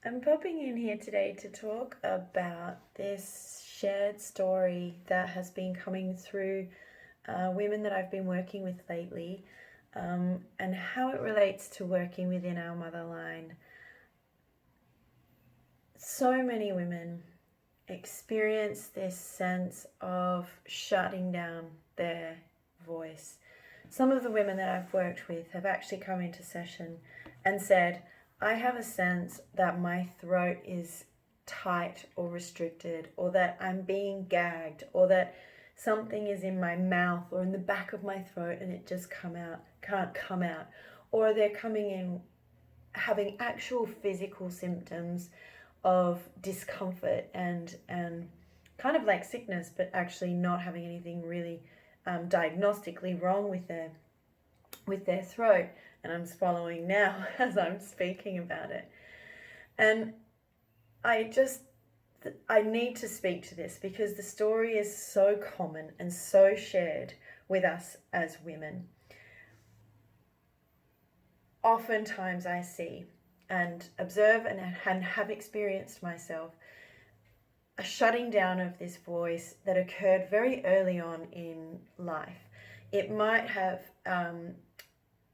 I'm popping in here today to talk about this shared story that has been coming through women that I've been working with lately, and how it relates to working within our mother line. So many women experience this sense of shutting down their voice. Some of the women that I've worked with have actually come into session and said, I have a sense that my throat is tight or restricted, or that I'm being gagged, or that something is in my mouth or in the back of my throat and it just can't come out. Or they're coming in having actual physical symptoms of discomfort and kind of like sickness, but actually not having anything really diagnostically wrong with their throat. And I'm swallowing now as I'm speaking about it. And I need to speak to this because the story is so common and so shared with us as women. Oftentimes I see and observe and have experienced myself a shutting down of this voice that occurred very early on in life. It might have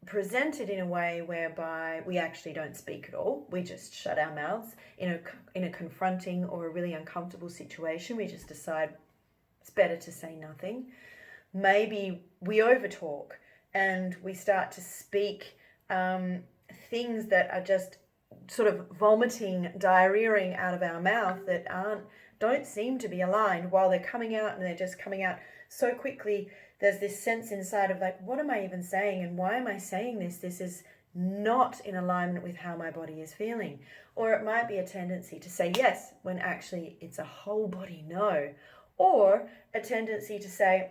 presented in a way whereby we actually don't speak at all. We just shut our mouths in a confronting or a really uncomfortable situation. We just decide it's better to say nothing. Maybe we overtalk and we start to speak things that are just sort of vomiting, diarrheaing out of our mouth that don't seem to be aligned while they're coming out, and they're just coming out so quickly. There's this sense inside of like, what am I even saying and why am I saying this? This is not in alignment with how my body is feeling. Or it might be a tendency to say yes when actually it's a whole body no. Or a tendency to say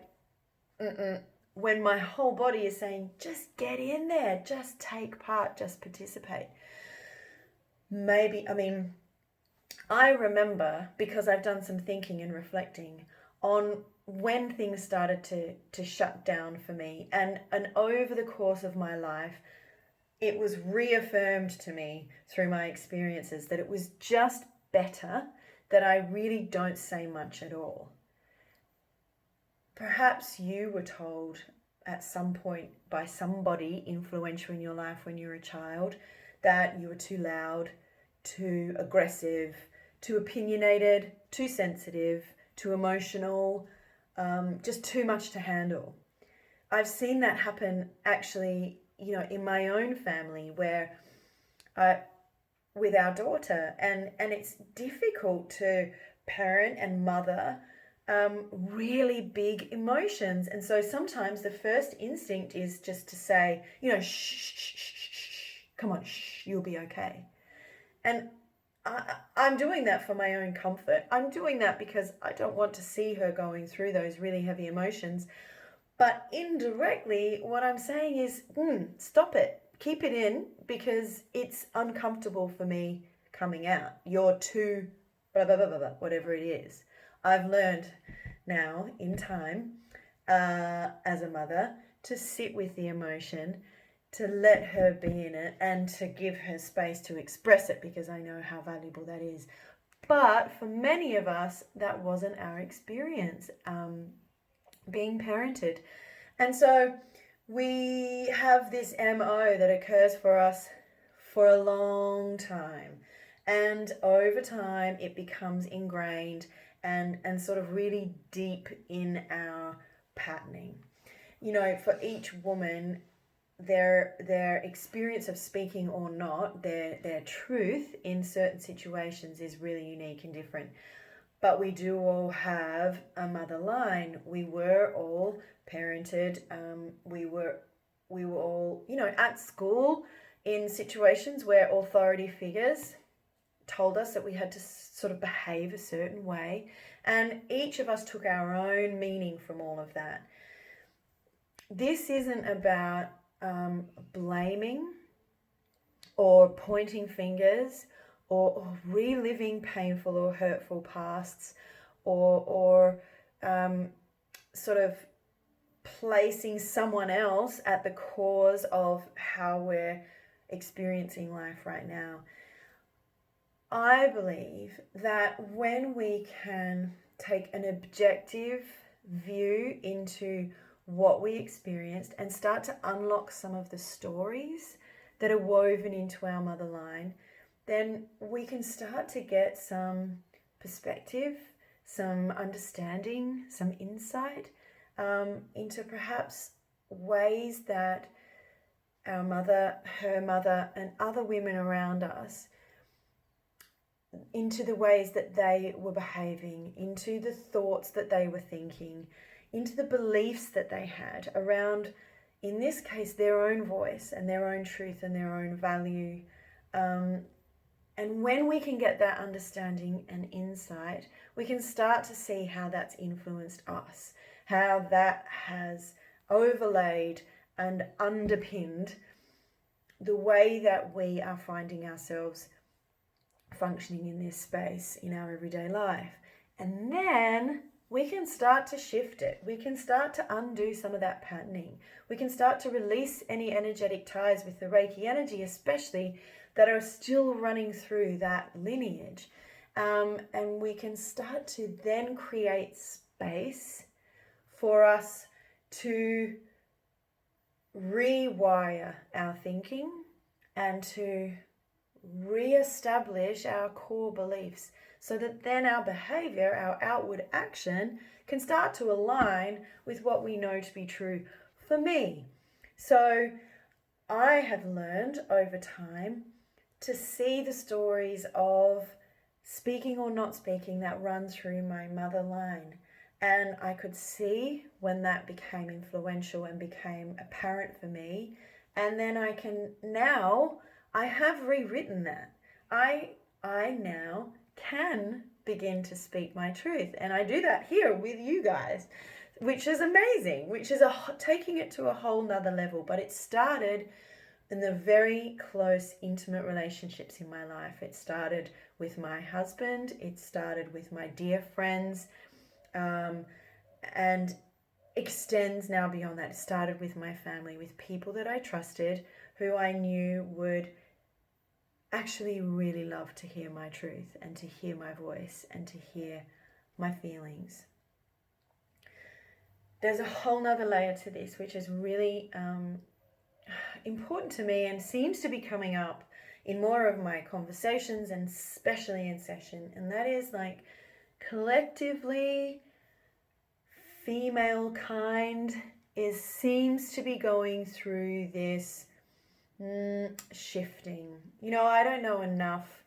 when my whole body is saying just get in there, just take part, just participate. I remember, because I've done some thinking and reflecting on when things started to shut down for me, and over the course of my life, it was reaffirmed to me through my experiences that it was just better that I really don't say much at all. Perhaps you were told at some point by somebody influential in your life when you were a child that you were too loud, too aggressive, too opinionated, too sensitive, too emotional, just too much to handle. I've seen that happen actually, in my own family where with our daughter, and it's difficult to parent and mother really big emotions. And so sometimes the first instinct is just to say, shh, shh, shh, shh, shh, come on, shh, you'll be okay. And I'm doing that for my own comfort. I'm doing that because I don't want to see her going through those really heavy emotions. But indirectly, what I'm saying is, stop it. Keep it in because it's uncomfortable for me coming out. You're too blah, blah, blah, blah, blah, whatever it is. I've learned now in time as a mother to sit with the emotion, to let her be in it, and to give her space to express it because I know how valuable that is. But for many of us, that wasn't our experience being parented. And so we have this MO that occurs for us for a long time. And over time, it becomes ingrained and sort of really deep in our patterning. For each woman, their experience of speaking or not, their truth in certain situations is really unique and different. But we do all have a mother line. We were all parented. We were all, at school in situations where authority figures told us that we had to sort of behave a certain way. And each of us took our own meaning from all of that. This isn't about blaming or pointing fingers or reliving painful or hurtful pasts or sort of placing someone else at the cause of how we're experiencing life right now. I believe that when we can take an objective view into what we experienced and start to unlock some of the stories that are woven into our mother line, then we can start to get some perspective, some understanding, some insight into perhaps ways that our mother, her mother, and other women around us, into the ways that they were behaving, into the thoughts that they were thinking, into the beliefs that they had around, in this case, their own voice and their own truth and their own value. And when we can get that understanding and insight, we can start to see how that's influenced us, how that has overlaid and underpinned the way that we are finding ourselves functioning in this space in our everyday life. And then we can start to shift it. We can start to undo some of that patterning. We can start to release any energetic ties with the Reiki energy, especially that are still running through that lineage. And we can start to then create space for us to rewire our thinking and to re-establish our core beliefs so that then our behavior, our outward action can start to align with what we know to be true for me. So I have learned over time to see the stories of speaking or not speaking that run through my mother line. And I could see when that became influential and became apparent for me. And then I have rewritten that. I now can begin to speak my truth. And I do that here with you guys, which is amazing, which is taking it to a whole nother level. But it started in the very close, intimate relationships in my life. It started with my husband. It started with my dear friends. And extends now beyond that. It started with my family, with people that I trusted, who I knew would actually really love to hear my truth and to hear my voice and to hear my feelings. There's a whole nother layer to this, which is really important to me and seems to be coming up in more of my conversations and especially in session. And that is like collectively female kind seems to be going through this shifting. I don't know enough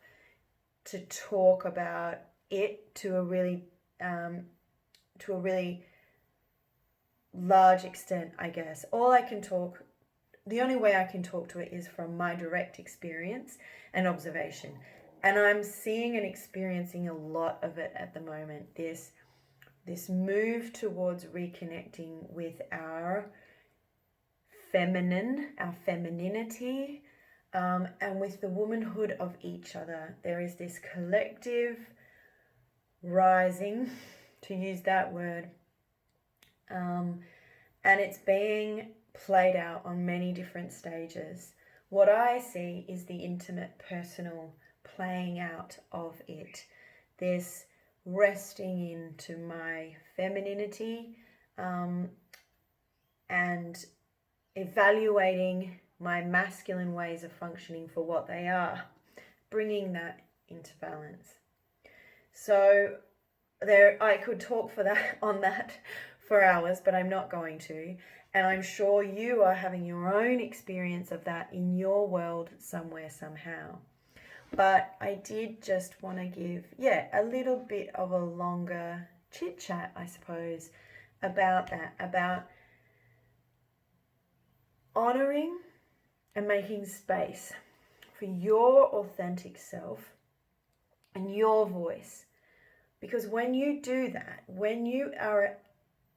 to talk about it to a really large extent, I guess. The only way I can talk to it is from my direct experience and observation. And I'm seeing and experiencing a lot of it at the moment. This move towards reconnecting with our feminine, our femininity, and with the womanhood of each other. There is this collective rising, to use that word, and it's being played out on many different stages. What I see is the intimate, personal playing out of it. This resting into my femininity and evaluating my masculine ways of functioning for what they are, bringing that into balance. So I could talk on that for hours, but I'm not going to. And I'm sure you are having your own experience of that in your world somewhere, somehow. But I did just want to give, a little bit of a longer chit chat, I suppose, about that, about honoring and making space for your authentic self and your voice. Because when you do that, when you are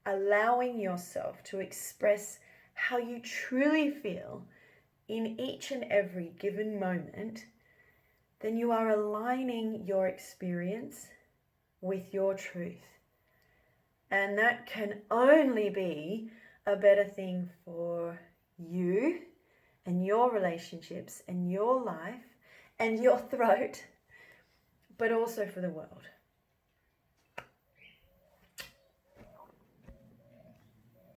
allowing yourself to express how you truly feel in each and every given moment, then you are aligning your experience with your truth. And that can only be a better thing for you and your relationships and your life and your throat but also for the world.